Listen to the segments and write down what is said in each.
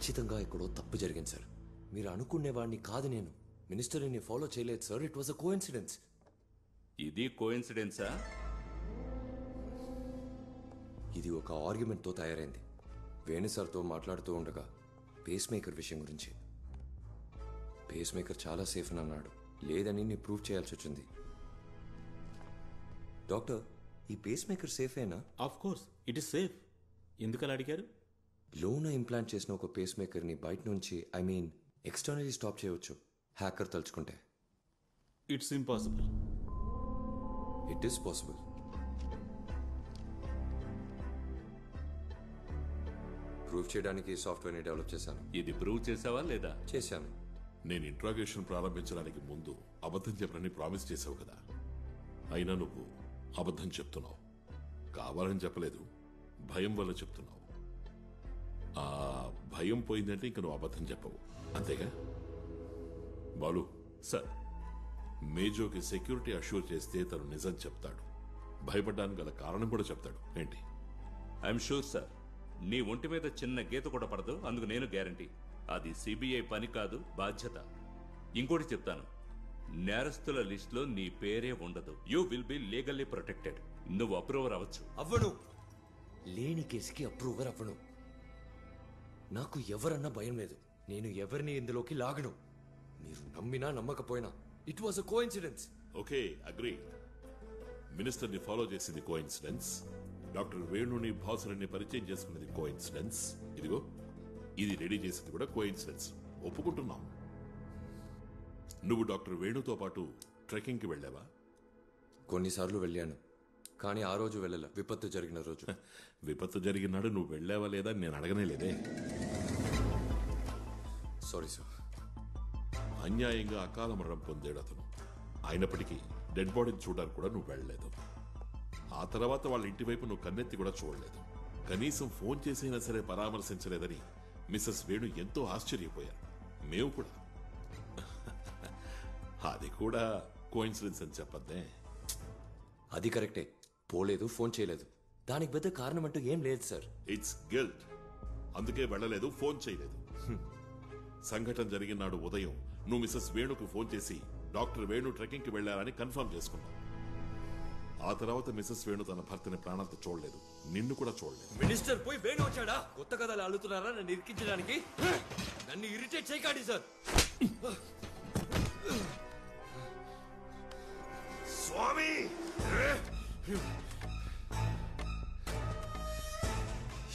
ఖచ్చితంగా ఎక్కడో తప్పు జరిగింది సార్. మీరు అనుకునేవాడిని కాదు నేను. మినిస్టర్ని ఫాలో చేయలేదు sir. It was a coincidence. ఇది కోఇన్సిడెన్సా? ఇది ఒక ఆర్గ్యుమెంట్తో తయారైంది. వేణు సార్తో మాట్లాడుతూ ఉండగా పేస్ మేకర్ విషయం గురించి. పేస్ మేకర్ చాలా సేఫ్ అని అన్నాడు. లేదని నేను ప్రూవ్ చేయాల్సి వచ్చింది. డాక్టర్, ఈ పేస్ మేకర్ సేఫేనా? Of course it is safe. ఎందుకలా అడిగారు? లోన ఇంప్లాంట్ చేసిన ఒక పేస్ మేకర్ని బయట నుంచి ఎక్స్టర్నలీ స్టాప్ చేయవచ్చు హ్యాకర్ తలుచుకుంటే. It's impossible. It is possible. Prove చేయడానికి సాఫ్ట్వేర్ని డెవలప్ చేశాను. ఇది ప్రూవ్ చేసావా లేదా? చేశాను. నేను ఇంట్రాగేషన్ ప్రారంభించడానికి ముందు అబద్ధం చెప్పనని ప్రామిస్ చేసావు కదా. అయినా నువ్వు అబద్ధం చెప్తున్నావు. కావాలని చెప్పలేదు, భయం వల్ల చెప్తున్నావు. ఆ భయం పోయిందంటే ఇంక నువ్వు అబద్ధం చెప్పవు, అంతేగా? బాలు సార్, మేజోకి సెక్యూరిటీ అష్యూర్ చేస్తే తను నిజం చెప్తాడు. భయపడ్డానికి గల కారణం కూడా చెప్తాడు. ఏంటి? I'm sure sir. నీ ఒంటి మీద చిన్న గీత కూడా పడదు, అందుకు నేను గ్యారంటీ. అది సిబిఐ పని కాదు, బాధ్యత. ఇంకోటి చెప్తాను, నేరస్తుల లిస్ట్ లో నీ పేరే ఉండదు. You will be legally protected. నువ్వు అప్రూవర్ అవ్వచ్చు. అవ్వను. లేని కేసుకి అప్రూవర్ అవ్వను. నాకు ఎవరన్నా భయం లేదు. నేను ఎవరిని ఇందులోకి లాగను. మీరు నమ్మినా నమ్మకపోయినా it was a coincidence. Okay, agree. మినిస్టర్ని ఫాలో చేసింది కోఇన్సిడెన్స్. డాక్టర్ వేణుని బాసుని పరిచయం చేసుకున్నది కోఇన్సిడెన్స్. ఇదిగో ఇది రెడీ చేసింది కూడా కోఇన్సిడెన్స్. ఒప్పుకుంటున్నాం. నువ్వు డాక్టర్ వేణుతో పాటు ట్రెక్కింగ్కి వెళ్ళావా? కొన్నిసార్లు వెళ్ళాను, కానీ ఆ రోజు వెళ్ళాల. విపత్తు జరిగిన రోజు. విపత్తు జరిగినాడు నువ్వు వెళ్ళావా లేదా నేను అడగనే లేదే. Sorry sir. అన్యాయంగా అకాల మరణం పొందాడు అతను. అయినప్పటికీ డెడ్ బాడీని చూడడానికి కూడా నువ్వు వెళ్ళలేదు. ఆ తర్వాత వాళ్ళ ఇంటి వైపు నువ్వు కన్నెత్తి కూడా చూడలేదు. కనీసం ఫోన్ చేసైనా సరే పరామర్శించలేదని మిస్సెస్ వేణు ఎంతో ఆశ్చర్యపోయారు. మేము కూడా. అది కూడా కోఇన్సిడెన్స్ అని చెప్పద్దే. అది కరెక్టే. పోలేదు, ఫోన్ చేయలేదు. దానికి పెద్ద కారణం అంటూ ఏం లేదు సార్. It's guilt. అందుకే వెళ్ళలేదు, ఫోన్ చేయలేదు. సంఘటన జరిగిన నాడు ఉదయం నువ్వు మిస్సెస్ వేణుకు ఫోన్ చేసి డాక్టర్ వేణు ట్రెక్కింగ్ కి వెళ్లారని కన్ఫర్మ్ చేసుకున్నావు. ఆ తర్వాత మిస్సెస్ వేణు తన భర్తని ప్రాణంతో చూడలేదు, నిన్ను కూడా చూడలేదు. మినిస్టర్ పోయి వేణు వచ్చాడా? కొత్త కథలు అల్లుతున్నారా నన్ను ఇరికించడానికి? నన్ను ఇరిటేట్ చేయకండి సార్. స్వామి,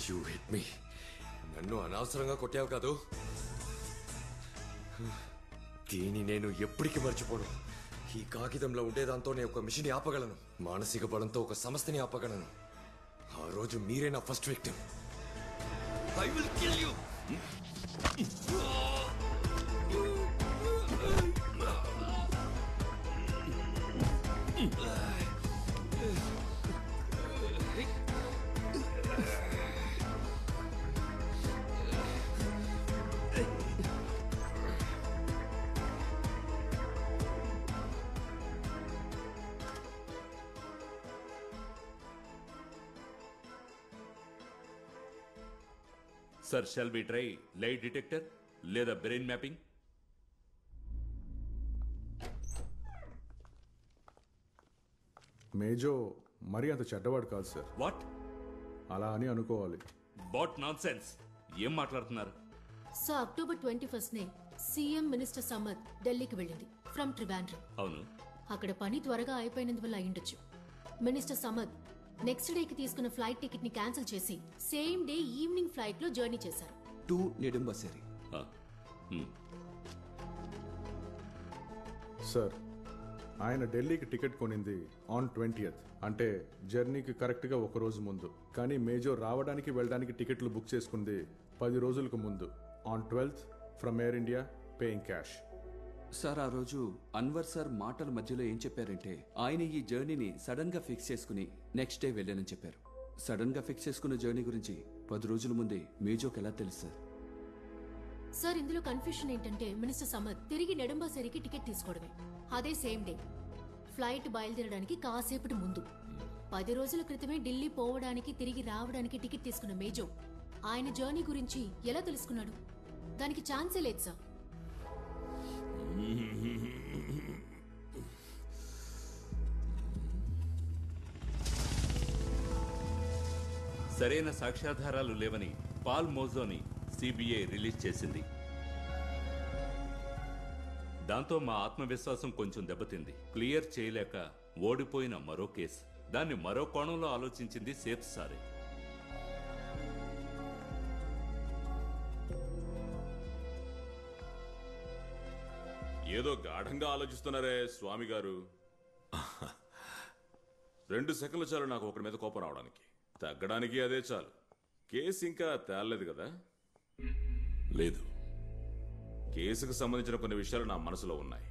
యూ హిట్ మీ. నన్ను అనవసరంగా కొట్టావు కాదు. దీన్ని నేను ఎప్పటికీ మర్చిపోను. ఈ కాగితంలో ఉండేదాంతో నేను ఒక మిషన్ ఆపగలను. మానసిక బలంతో ఒక సంస్థని ఆపగలను. ఆ రోజు మీరే నా first victim. I will kill you. Sir, shall be try lie detector లేదా బ్రెయిన్ మ్యాపింగ్? మేజో మరీ అంత చెడ్డవాడు కాదు సార్. వాట్? అలా అని అనుకోవాలి. What nonsense? ఏం మాట్లాడుతున్నారు? సో అక్టోబర్ 21నే సీఎం మినిస్టర్ సమద్ ఢిల్లీకి వెళ్ళింది ఫ్రమ్ ట్రివాండ్రం. అవును. అక్కడ పని త్వరగా అయిపోయినందువల్ల అయ్యుండొచ్చు. మినిస్టర్ సమద్ నెక్స్ట్ డేకి తీసుకున్న ఫ్లైట్ టికెట్ ని క్యాన్సిల్ చేసి సేమ్ డే ఈవినింగ్ ఫ్లైట్ లో జర్నీ చేశారు. టు నెడుంబసరి. సార్, ఆయన ఢిల్లీకి టికెట్ కొనింది ఆన్ 20th, అంటే జర్నీకి కరెక్ట్ గా ఒక రోజు ముందు. కానీ మేజో రావడానికి వెళ్ళడానికి టికెట్లు బుక్ చేసుకుంది 10 రోజులకు ముందు, on 12th from air India, paying cash. Sir, ఆ రోజు అన్వర్ సార్ మాటల మధ్యలో ఏం చెప్పారంటే ఆయన ఈ జర్నీని సడన్ గా ఫిక్స్ చేసుకుని నెక్స్ట్ డే వెళ్ళానని చెప్పారు. సడన్ గా ఫిక్స్ చేసుకున్న జర్నీ గురించి 10 రోజుల ముందే మేజోకి ఎలా తెలుసు సార్? సార్, ఇందులో కన్ఫ్యూషన్ ఏంటంటే మినిస్టర్ సమద్ తిరిగి నెడుంబసరికి టికెట్ తీసుకోవడమే. అదే సేమ్ డే ఫ్లైట్ బయలుదేరడానికి కాసేపటి ముందు 10 రోజుల క్రితమే ఢిల్లీ పోవడానికి తిరిగి రావడానికి టికెట్ తీసుకున్న మేజో ఆయన జర్నీ గురించి ఎలా తెలుసుకున్నాడు? దానికి ఛాన్సే లేదు సార్. సరైన సాక్ష్యాధారాలు లేవని పాల్ మోజోని సిబిఐ రిలీజ్ చేసింది. దాంతో మా ఆత్మవిశ్వాసం కొంచెం దెబ్బతింది. క్లియర్ చేయలేక ఓడిపోయిన మరో కేసు. దాన్ని మరో కోణంలో ఆలోచించింది సేఫ్ సారే. ఏదో గాఢంగా ఆలోచిస్తున్నారే స్వామి గారు. 2 సెకండ్లు చాలు నాకు ఒకరి మీద కోపం రావడానికి. తగ్గడానికి అదే చాలు. కేసు ఇంకా తేలలేదు కదా? లేదు. కేసుకు సంబంధించిన కొన్ని విషయాలు నా మనసులో ఉన్నాయి.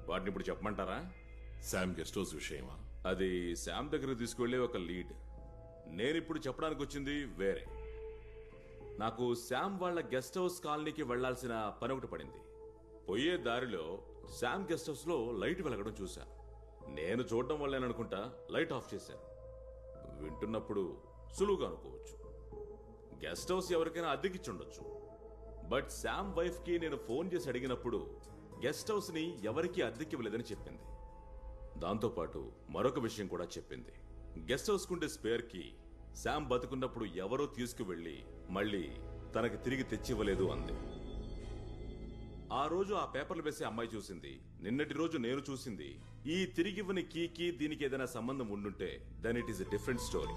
వాటిని ఇప్పుడు చెప్పమంటారా? శామ్ గెస్ట్ హౌస్ విషయమా? అది శామ్ దగ్గరకు తీసుకువెళ్లే ఒక లీడ్. నేనిప్పుడు చెప్పడానికి వచ్చింది వేరే. నాకు శామ్ వాళ్ళ గెస్ట్ హౌస్ కాలనీకి వెళ్లాల్సిన పని ఒకటి పడింది. పోయే దారిలో శామ్ గెస్ట్ హౌస్ లో లైట్ వెలగడం చూశాను. నేను చూడడం వల్లేననుకుంటా లైట్ ఆఫ్ చేశాను. వింటున్నప్పుడు సులువుగా అనుకోవచ్చు, గెస్ట్ హౌస్ ఎవరికైనా అద్దెకిచ్చుండొచ్చు. బట్ శామ్ వైఫ్ కి నేను ఫోన్ చేసి అడిగినప్పుడు గెస్ట్ హౌస్ ని ఎవరికీ అద్దెకివ్వలేదని చెప్పింది. దాంతోపాటు మరొక విషయం కూడా చెప్పింది. గెస్ట్ హౌస్ కుండే స్పేర్ కి శామ్ బతుకున్నప్పుడు ఎవరో తీసుకువెళ్లి మళ్ళీ తనకి తిరిగి తెచ్చివ్వలేదు అంది. ఆ రోజు ఆ పేపర్లు వేసే అమ్మాయి చూసింది, నిన్నటి రోజు నేను చూసింది. ఈ తిరిగివ్వని కీకి దీనికి ఏదైనా సంబంధం ఉండుంటే then it is a different story.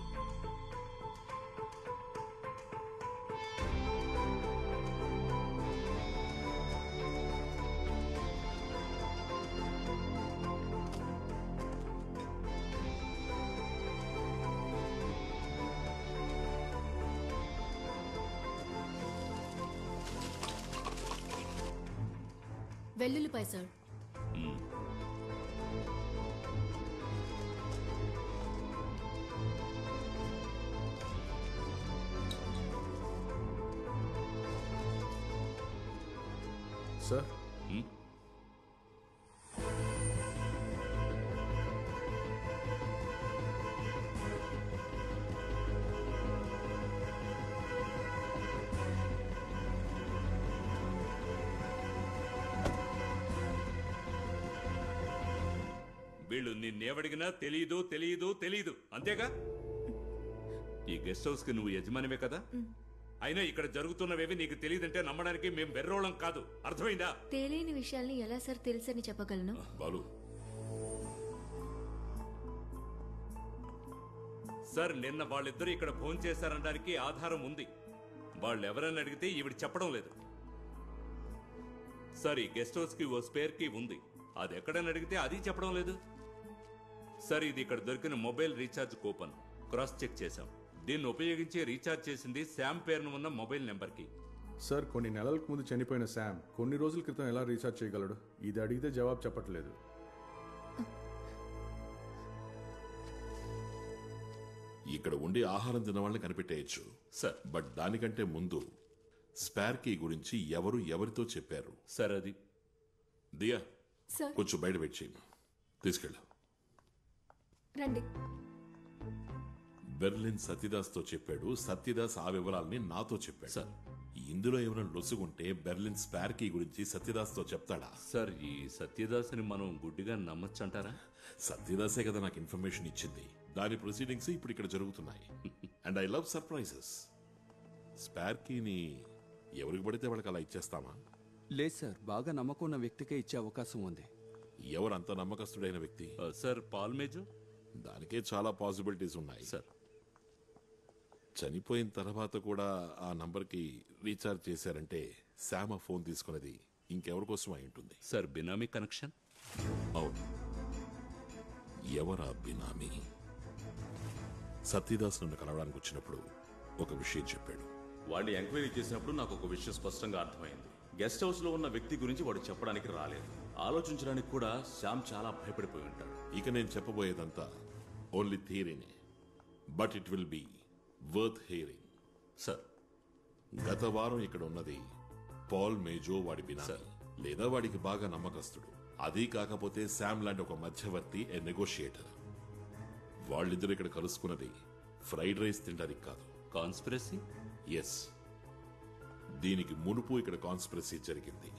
వెల్లుల్లిపాయ సార్. సార్ వీళ్ళు నిన్నేవడిగినా తెలీదు తెలీదు తెలీదు అంతేగా? ఈ గెస్ట్ హౌస్ కి నువ్వు యజమానివే కదా? అయినా ఇక్కడ జరుగుతున్నవేవి నీకు తెలియదంటే నమ్మడానికి మేం వెర్రోళం కాదు. అర్థమైందా? తెలియని విషయాల్ని ఎలా సార్ తెలుసని చెప్పగలను? బాలు, సార్ నిన్న వాళ్ళిద్దరూ ఇక్కడ ఫోన్ చేశారనడానికి ఆధారం ఉంది. వాళ్ళెవరని అడిగితే ఈవిడ చెప్పడం లేదు. సార్ ఈ గెస్ట్ హౌస్ కి ఓ స్పేర్ కీ ఉంది, అది ఎక్కడని అడిగితే అది చెప్పడం లేదు. సార్ ఇది ఇక్కడ దొరికిన mobile recharge coupon cross check చేశాం. దీన్ని ఉపయోగించి రీఛార్జ్ చేసింది శామ్ పేరును ఉన్న మొబైల్ నెంబర్ కి. సార్ కొన్ని నెలలకు ముందు చనిపోయిన శామ్ కొన్ని రోజుల క్రితం ఎలా రీఛార్జ్ చేయగలడు? ఇది అడిగితే జవాబు చెప్పట్లేదు. ఇక్కడ ఉండి ఆహారం తిన్న వాళ్ళని కనిపెట్టేయచ్చు సార్ బట్ దానికంటే ముందు స్పేర్ కీ గురించి ఎవరు ఎవరితో చెప్పారు? సార్ అది దియా సార్ కొంచెం బయట వెయిట్ చేయి, తీసుకెళ్ళు. రండి. బెర్లిన్ సత్యదాస్తో చెప్పాడు, సత్యదాస్ ఆ వివరాల్ని నాతో చెప్పాడు. సార్ ఇందులో ఎవరైనా లొసుగుంటే బెర్లిన్ స్పేర్ కీ గురించి సత్యదాస్తో చెప్తాడా? సార్ ఈ సత్యదాస్ని మనం గుడ్డిగా నమ్మచ్చంటారా? సత్యదాసే కదా నాకు ఇన్ఫర్మేషన్ ఇచ్చింది. దాని ప్రొసీడింగ్స్ ఇప్పుడు ఇక్కడ జరుగుతున్నాయి. And I love surprises. Spare కీని ఎవరికి పడితే వాళ్ళకి అలా ఇచ్చేస్తామా? లేదు సార్, బాగా నమ్మకం ఉన్న వ్యక్తికే ఇచ్చే అవకాశం ఉంది. ఎవరంత నమ్మకస్తుడైన వ్యక్తి? Sir Paul Mejo. దానికే చాలా పాసిబిలిటీస్ ఉన్నాయి సార్. చనిపోయిన తర్వాత కూడా ఆ నంబర్కి రీఛార్జ్ చేశారంటే శామ ఫోన్ తీసుకున్నది ఇంకెవరి కోసం అయి ఉంటుంది. సార్ బినామీ కనెక్షన్. అవును. ఎవరా బినామీ? సత్యదాస్ నన్ను కలవడానికి వచ్చినప్పుడు ఒక విషయం చెప్పాడు. వాడిని ఎంక్వైరీ చేసినప్పుడు నాకు ఒక విషయం స్పష్టంగా అర్థమైంది. గెస్ట్ హౌస్ లో ఉన్న వ్యక్తి గురించి వాడు చెప్పడానికి రాలేదు. ఆలోచించడానికి కూడా శ్యామ్ చాలా భయపడిపోయి ఉంటాడు. ఇక నేను చెప్పబోయేదంతా ఓన్లీ థియరీనే, but it will be worth hearing. Sir గత వారం ఇక్కడ ఉన్నది పాల్ మేజో, వాడి బినామీ లేదా వాడికి బాగా నమ్మకస్తుడు. అది కాకపోతే శామ్ లాంటి ఒక మధ్యవర్తి, ఏ నెగోషియేటర్. వాళ్ళిద్దరు ఇక్కడ కలుసుకున్నది ఫ్రైడ్ రైస్ తినడానికి కాదు. కాన్స్పిరసీ? ఎస్. దీనికి మునుపు ఇక్కడ కాన్స్పిరసీ జరిగింది.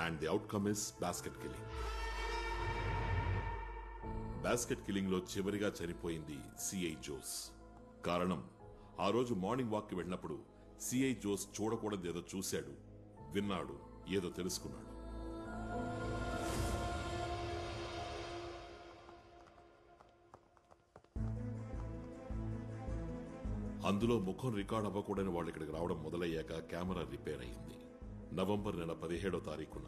And the outcome is basket killing. Basket killing లో చివరిగా చనిపోయింది సిఐ జోస్. కారణం, ఆ రోజు మార్నింగ్ వాక్ కి వెళ్ళినప్పుడు సిఐ జోస్ చూడకూడదు ఏదో చూశాడు, విన్నాడు, ఏదో తెలుసుకున్నాడు. అందులో ముఖం రికార్డ్ అవ్వకూడని వాళ్ళు ఇక్కడికి రావడం మొదలయ్యాక కెమెరా రిపేర్ అయింది. నవంబర్ నెల 17వ తారీఖున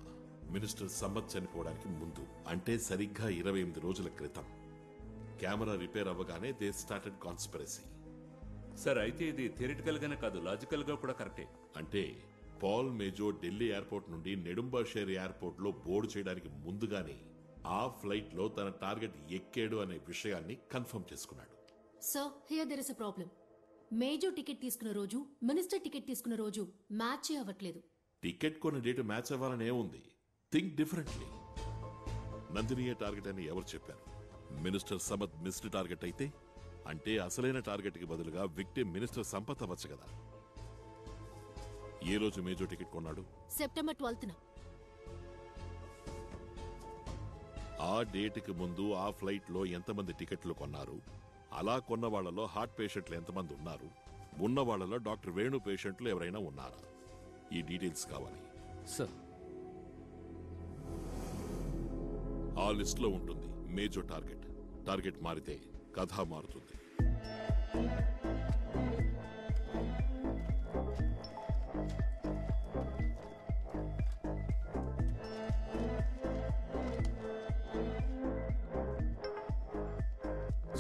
మినిస్టర్ సమ్మత్ చనిపోవడానికి ముందు, అంటే సరిగ్గా 28 రోజుల క్రితం కెమెరా రిపేర్ అవ్వగానే దే స్టార్టెడ్ కాన్స్పిరసీ. సార్, అయితే ఇది థియరిటికల్ గానే కాదు, లాజికల్ గా కూడా కరెక్టే. అంటే పాల్ మేజో ఢిల్లీ ఎయిర్పోర్ట్ నుండి నెడుంబాషేర్ ఎయిర్పోర్ట్ లో బోర్డు చేయడానికి ముందుగానే ఆ ఫ్లైట్ లో తన టార్గెట్ ఎక్కాడు అనే విషయాన్ని కన్ఫర్మ్ చేసుకున్నాడు. So here there is a problem. Major ticket తీసుకున్న రోజు, మినిస్టర్ టికెట్ తీసుకున్న రోజు మ్యాచ్ అవ్వట్లేదు. టికెట్ కొన్న డేట్ మ్యాచ్ అవ్వాలని ఏముంది? Think differently. నందినియే టార్గెట్ అని ఎవరు చెప్పారు? మినిస్టర్ సమత్ మిస్డ్ టార్గెట్ అయితే, అంటే అసలైన టార్గెట్ కి బదులుగా విక్టిమ్ మినిస్టర్ సంపత్ అవ్వచ్చు కదా. ఏ రోజు మేజో టికెట్ కొన్నాడు? సెప్టెంబర్ 12న. ఆ డేట్ కి ముందు ఆ ఫ్లైట్ లో ఎంతమంది టికెట్లు కొన్నారు? అలా కొన్న వాళ్లలో హార్ట్ పేషెంట్లు ఎంతమంది ఉన్నారు? ఉన్న వాళ్లలో డాక్టర్ వేణు పేషెంట్లు ఎవరైనా ఉన్నారా? ఈ డీటెయిల్స్ కావాలి సార్. ఆ లిస్ట్ లో ఉంటుంది మేజో టార్గెట్. టార్గెట్ మారితే కథ మారుతుంది.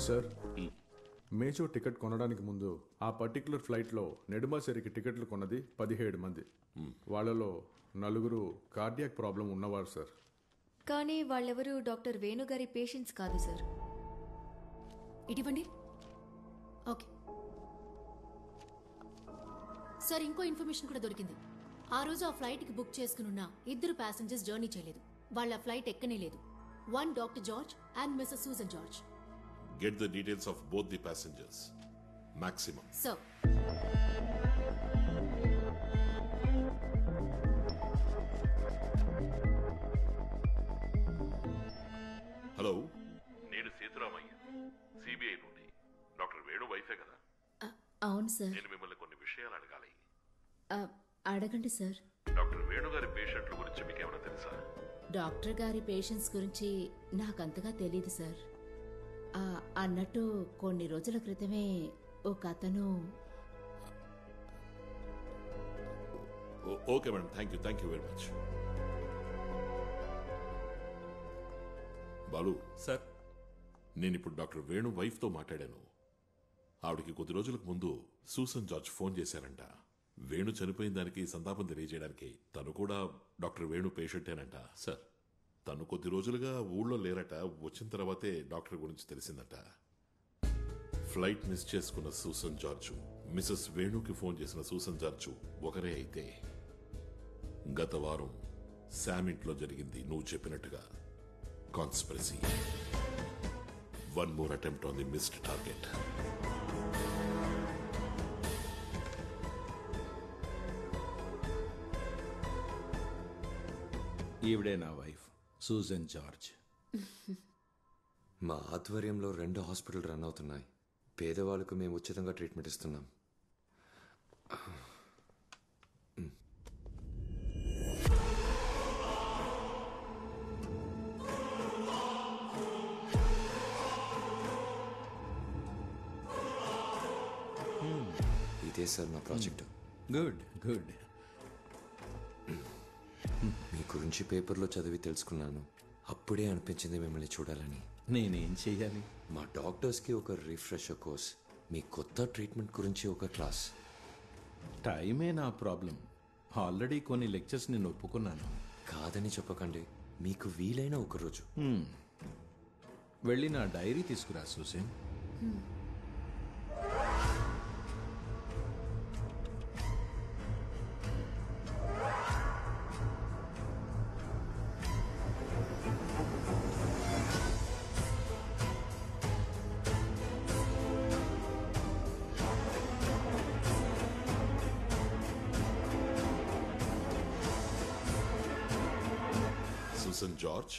సార్, మేజో టికెట్ కొనడానికి ముందు ఆ పర్టికులర్ ఫ్లైట్లో నెడుంబాసేరికి టికెట్లు కొన్నది 17 మంది. వాళ్ళలో 4 కార్డియాక్ ప్రాబ్లం ఉన్నవారు సార్. కానీ వాళ్ళెవరూ డాక్టర్ వేణుగారి పేషెంట్స్ కాదు సార్. ఇటువంటి ఓకే సార్, ఇంకో ఇన్ఫర్మేషన్ కూడా దొరికింది. ఆ రోజు ఆ ఫ్లైట్కి బుక్ చేసుకున్న 2 ప్యాసింజర్స్ జర్నీ చేయలేదు. వాళ్ళ ఫ్లైట్ ఎక్కనే లేదు. One doctor George and Mrs Susan George. Get the details of both the passengers. Maximum. Sir. Hello, నేను సీతారామయ్య, సిబిఐ నుండి. డాక్టర్ వేణు వైఫే కదా? అవును సార్. నేను మిమ్మల్ని కొన్ని విషయాలు అడగాలి. అడగండి సార్. డాక్టర్ వేణు గారి పేషెంట్ల గురించి మీకు ఏమైనా తెలుసా? డాక్టర్ గారి పేషెంట్స్ గురించి నాకంతగా తెలీదు సార్. అన్నట్టు కొన్ని రోజుల క్రితమే ఒక అతను. Okay madam, thank you very much. Balu sir, నేను ఇప్పుడు డాక్టర్ వేణు వైఫ్ తో మాట్లాడాను. ఆవిడకి కొద్ది రోజులకు ముందు సూసన్ జార్జ్ ఫోన్ చేశారంట. వేణు చనిపోయిన దానికి సంతాపం తెలియజేయడానికి. తను కూడా డాక్టర్ వేణు పేషెంటేనంట. సార్, తను కొద్ది రోజులుగా ఊళ్ళో లేరట. వచ్చిన తర్వాతే డాక్టర్ గురించి తెలిసిందట. ఫ్లైట్ మిస్ చేసుకున్న సూసన్ జార్జు, మిసెస్ వేణుకి ఫోన్ చేసిన సూసన్ జార్జు ఒకరే అయితే, గత వారం శామ్ ఇంట్లో జరిగింది నువ్వు చెప్పినట్టుగా conspiracy. One more attempt on the missed target. ఈవిడే నా వైఫ్ సూజన్ జార్జ్. మా ఆధ్వర్యంలో 2 హాస్పిటల్ రన్ అవుతున్నాయి. పేదవాళ్ళకు మేము ఉచితంగా ట్రీట్మెంట్ ఇస్తున్నాం. ఇదే సార్ నా ప్రాజెక్టు. Good good. మీ గురించి పేపర్లో చదివి తెలుసుకున్నాను. అప్పుడే అనిపించింది మిమ్మల్ని చూడాలని. నేనేం చెయ్యాలి? మా డాక్టర్స్కి ఒక రిఫ్రెషర్ కోర్స్, మీ కొత్త ట్రీట్మెంట్ గురించి ఒక క్లాస్. టైమే నా ప్రాబ్లం. ఆల్రెడీ కొన్ని లెక్చర్స్ నేను ఒప్పుకున్నాను. కాదని చెప్పకండి, మీకు వీలైన ఒకరోజు. వెళ్ళి నా డైరీ తీసుకురా సూసన్. సూసన్ జార్జ్,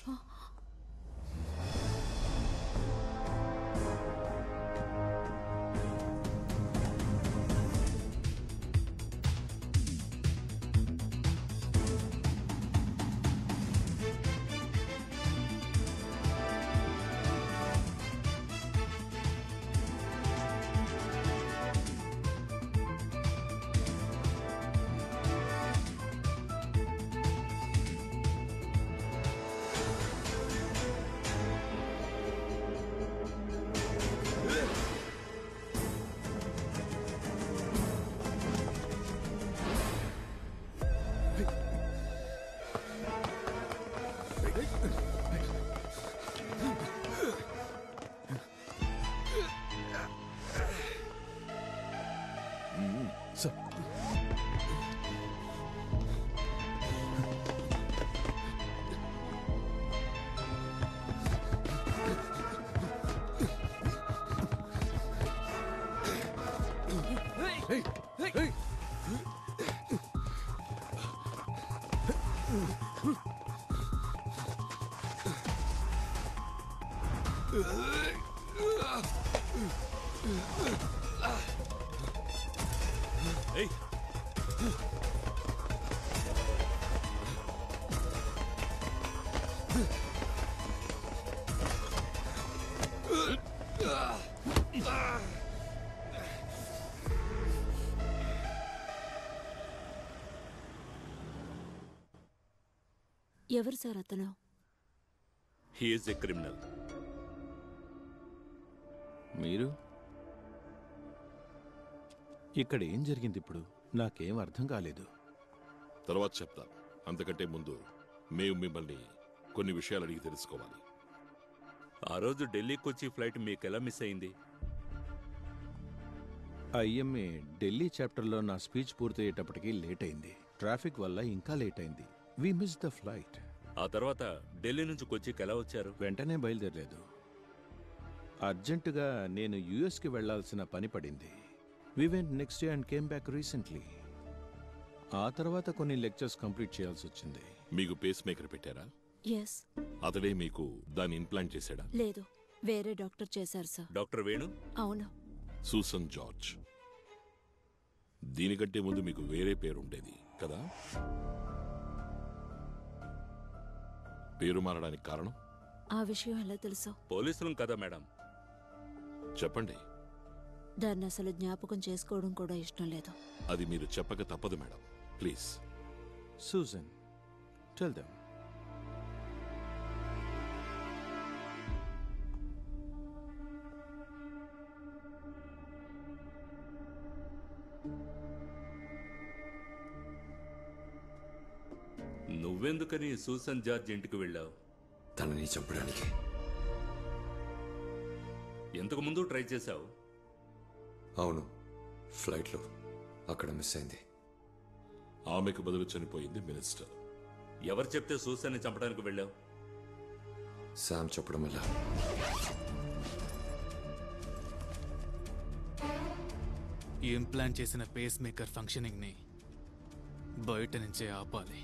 ఎవరు సార్ అతను? He is a criminal. మీరు ఇక్కడ ఏం జరిగింది ఇప్పుడు? నాకేం అర్థం కాలేదు. తర్వాత చెప్తాను. అంతకంటే ముందు మేము మిమ్మల్ని కొన్ని విషయాలు అడిగి తెలుసుకోవాలి. ఆ రోజు ఢిల్లీకి వచ్చి ఫ్లైట్ మీకు ఎలా మిస్ అయింది? ఐఎంఏ ఢిల్లీ చాప్టర్లో నా స్పీచ్ పూర్తయ్యేటప్పటికి లేట్ అయింది. ట్రాఫిక్ వల్ల ఇంకా లేట్ అయింది. We miss the flight. ఆ తర్వాత ఢిల్లీ నుంచి కొచ్చికి ఎలా వచ్చారు? వెంటనే బయలుదేరలేదు. అర్జెంటుగా నేను యుఎస్కి వెళ్లాల్సిన పని పడింది. We went next day and came back recently. ఆ తర్వాత కొన్ని లెక్చర్స్ కంప్లీట్ చేయాల్సి వచ్చింది. మీకు పేస్ మేకర్ పెట్టారా? ఎస్. అతడే మీకు దాన్ని ఇంప్లాంట్ చేశాడా? లేదు, వేరే డాక్టర్ చేశారు సార్. డాక్టర్ వేణు? అవును. Susan George. దీనికంటే ముందు మీకు వేరే పేరు ఉండేది కదా? పేరు మారడానికి కారణం? ఆ విషయం ఎలా తెలుసు? పోలీసులం కదా మేడం. చెప్పండి. దాన్ని అసలు జ్ఞాపకం చేసుకోవడం కూడా ఇష్టం లేదు. అది మీరు చెప్పక తప్పదు madam. Please. Susan, tell them. నువ్వెందుకని సూసన్ జార్జ్ ఇంటికి వెళ్ళావు? తనని చంపడానికి. ఎంతకు ముందు ట్రై చేశావు? అవును, ఫ్లైట్లో. అక్కడ మిస్ అయింది. ఆమెకు బదులు చనిపోయింది మినిస్టర్. ఎవరు చెప్తే సూసన్ని చంపడానికి వెళ్ళావు? శామ్ చెప్పడం వల్ల. ఇంప్లాంట్ చేసిన పేస్ మేకర్ ఫంక్షనింగ్ ని బయట నుంచే ఆపాలి.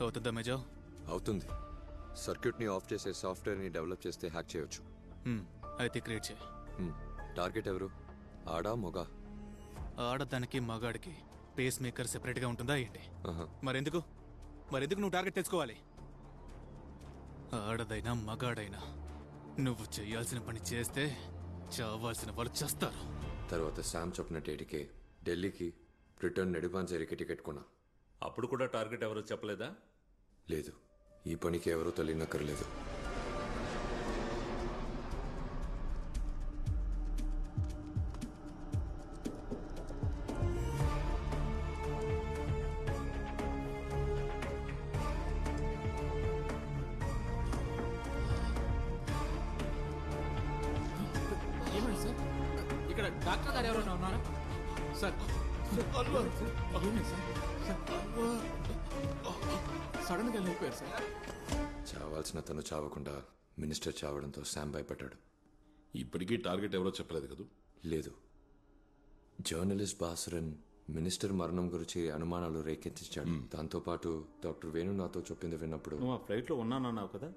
అవుతుందా మేజర్? అవుతుంది. సర్క్యూట్ ని ఆఫ్ చేసే సాఫ్ట్వేర్ ని డెవలప్ చేస్తే హ్యాక్ చేయొచ్చు. అయితే క్రియేట్ చేయి. టార్గెట్ ఎవరు? ఆడా మొగా? ఆడదానికి మగాడికి పేస్ మేకర్ సెపరేట్ గా ఉంటుందా ఏంటి? మరెందుకు నువ్వు టార్గెట్ తెచ్చుకోవాలి? ఆడదైనా మగాడైనా నువ్వు చేయాల్సిన పని చేస్తే చావాల్సిన వాళ్ళు చేస్తారు. తర్వాత శామ్ చెప్పిన డేట్కే ఢిల్లీకి రిటర్న్ నెడుపాంజేరికి టికెట్ కొన్నా. అప్పుడు కూడా టార్గెట్ ఎవరో చెప్పలేదా? లేదు, ఈ పనికి ఎవరూ తెలియనక్కర్లేదు. ఏమైంది సార్? ఇక్కడ డాక్టర్ గారు ఎవరైనా ఉన్నారా సార్? సడన్ గా వెళ్ళిపోయారు సార్. చావాల్సిన తను చావకుండా మినిస్టర్ చావడంతో శామ్ భయపడ్డాడు. ఇప్పటికీ టార్గెట్ ఎవరో చెప్పలేదు కదా? లేదు. జర్నలిస్ట్ బాసురన్ మినిస్టర్ మరణం గురించి అనుమానాలు రేకెత్తించాడు. దాంతోపాటు డాక్టర్ వేణు నాతో చెప్పింది విన్నప్పుడు నువ్వు ఆ ఫ్లైట్లో ఉన్నానన్నావు కదా?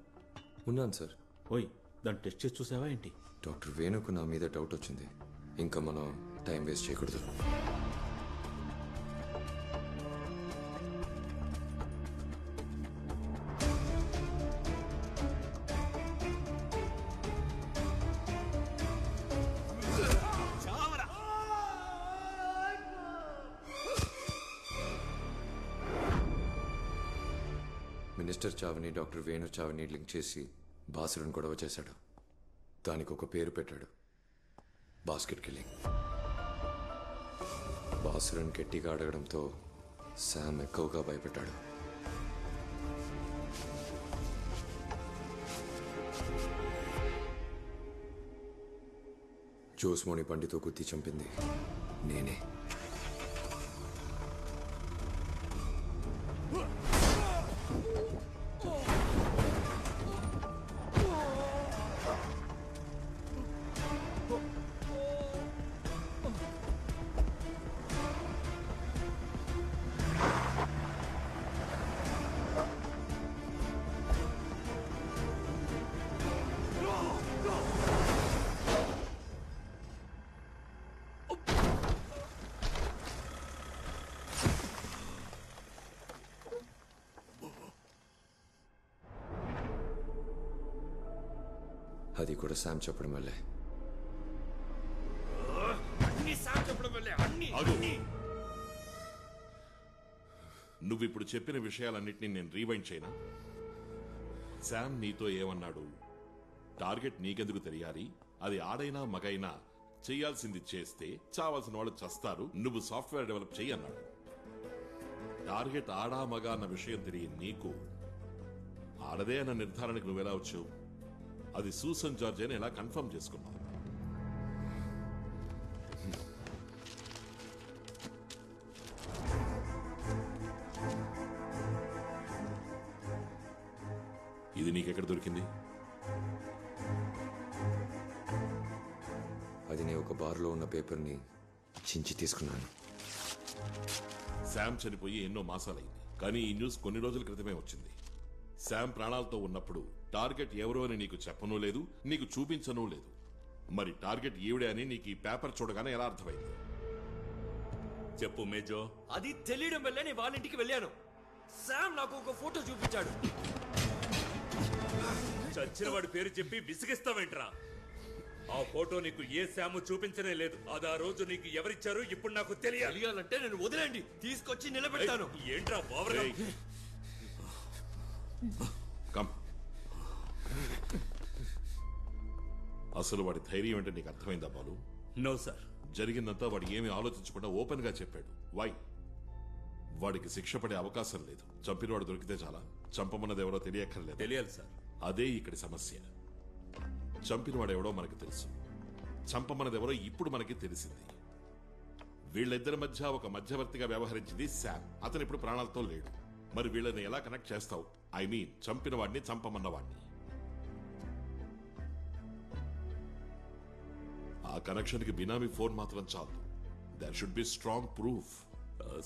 ఉన్నాను సార్. ఓయ్, దాన్ని టెస్ట్ చేసి చూసావా ఏంటి? డాక్టర్ వేణుకు నా మీద డౌట్ వచ్చింది. ఇంకా మనం టైం వేస్ట్ చేయకూడదు. మినిస్టర్ చావుని డాక్టర్ వేణు చావుని లింక్ చేసి బాసులను గొడవ చేశాడు. దానికి ఒక పేరు పెట్టాడు, బాస్కెట్ కిల్లింగ్. బాసులను గట్టిగా అడగడంతో శామ్ ఎక్కువగా భయపెట్టాడు. జోస్మోని బండితో గుద్ది చంపింది నేనే. అది కూడా శామ్ చెప్పడం వల్లే. నువ్విప్పుడు చెప్పిన విషయాలన్నింటినీ నేను రీవైండ్ చేయనా? శామ్ నీతో ఏమన్నాడు? టార్గెట్ నీకెందుకు తెలియాలి? అది ఆడైనా మగైనా చేయాల్సింది చేస్తే చావాల్సిన వాళ్ళు చస్తారు, నువ్వు సాఫ్ట్వేర్ డెవలప్ చెయ్యి అన్నాడు. టార్గెట్ ఆడా మగ అన్న విషయం తెలియని నీకు ఆడదే అన్న నిర్ధారణకు నువ్వెలా వచ్చావు? అది సూసన్ జార్జ్ అని ఎలా కన్ఫర్మ్ చేసుకున్నావు? ఇది నీకెక్కడ దొరికింది? అది నేను ఒక బార్లో ఉన్న పేపర్ని చించి తీసుకున్నాను. శామ్ చనిపోయి ఎన్నో మాసాలైంది, కానీ ఈ న్యూస్ కొన్ని రోజుల క్రితమే వచ్చింది. శామ్ ప్రాణాలతో ఉన్నప్పుడు టార్గెట్ ఎవరో అని నీకు చెప్పనూ లేదు, నీకు చూపించనూ లేదు. మరి టార్గెట్ ఈవిడే అని నీకు ఈ పేపర్ చూడగానే ఎలా అర్థమైంది? చెప్పు మేజో. అది తెలియడం వల్లే నేను వాళ్ళ ఇంటికి వెళ్ళాను. శామ్ నాకు ఒక ఫోటో చూపించాడు. చచ్చిన వాడి పేరు చెప్పి విసిగిస్తావేంట్రా? ఆ ఫోటో నీకు ఏ శాము చూపించనే లేదు. అది ఆ రోజు నీకు ఎవరిచ్చారు ఇప్పుడు నాకు తెలియాలంటే నేను వదిలేండి, తీసుకొచ్చి నిలబెడతాను. ఏంట్రా బావరా? కమ్. అసలు వాడి ధైర్యం ఏంటో నీకు అర్థమైందా బాలు? No sir. జరిగిందంతా వాడు ఏమీ ఆలోచించకుండా ఓపెన్ గా చెప్పాడు. వై? వాడికి శిక్ష పడే అవకాశం లేదు. చంపినవాడు దొరికితే చాలా, చంపమన్నది ఎవరో తెలియక్కర్లేదు. తెలియాలి సార్. అదే ఇక్కడి సమస్య. చంపినవాడు ఎవడో మనకు తెలుసు, చంపమన్నది ఎవరో ఇప్పుడు మనకి తెలిసింది. వీళ్ళిద్దరి మధ్య ఒక మధ్యవర్తిగా వ్యవహరించింది శామ్. అతను ఇప్పుడు ప్రాణాలతో లేడు. మరి వీళ్ళని ఎలా కనెక్ట్ చేస్తావు? ఐ మీన్ చంపిన వాడిని, చంపమన్నవాడిని. ఆ కనెక్షన్ కి బినామీ ఫోన్ మాత్రం చాలు. There should be strong proof.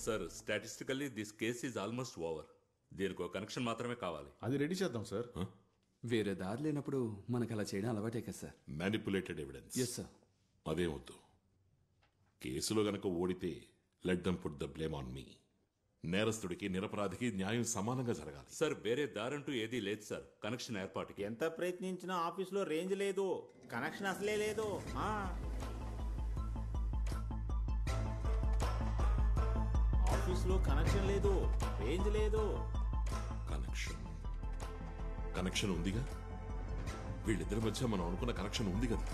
Sir, statistically this case is almost over. దీనికి ఒక కనెక్షన్ మాత్రమే కావాలి. అది రెడీ చేద్దాం సార్. వేరే దారి లేనప్పుడు మనకు అలా చేయడం అలవాటే కదా sir. Manipulated evidence. Yes sir. అదే వద్దు. కేసులో గనక ఓడితే let them put the blame on me. నేరస్తుడికి నిరపరాధికి న్యాయం సమానంగా జరగాలి. సార్, వేరే దారంటూ ఏదీ లేదు సార్ కనెక్షన్ ఏర్పాటుకి. ఎంత ప్రయత్నించినా ఆఫీస్లో రేంజ్ లేదు, కనెక్షన్ అసలే లేదు. ఆఫీస్లో కనెక్షన్ లేదు, రేంజ్ లేదు. కనెక్షన్ ఉందిగా. వీళ్ళిద్దరి మధ్య మనం అనుకున్న కనెక్షన్ ఉంది కదా.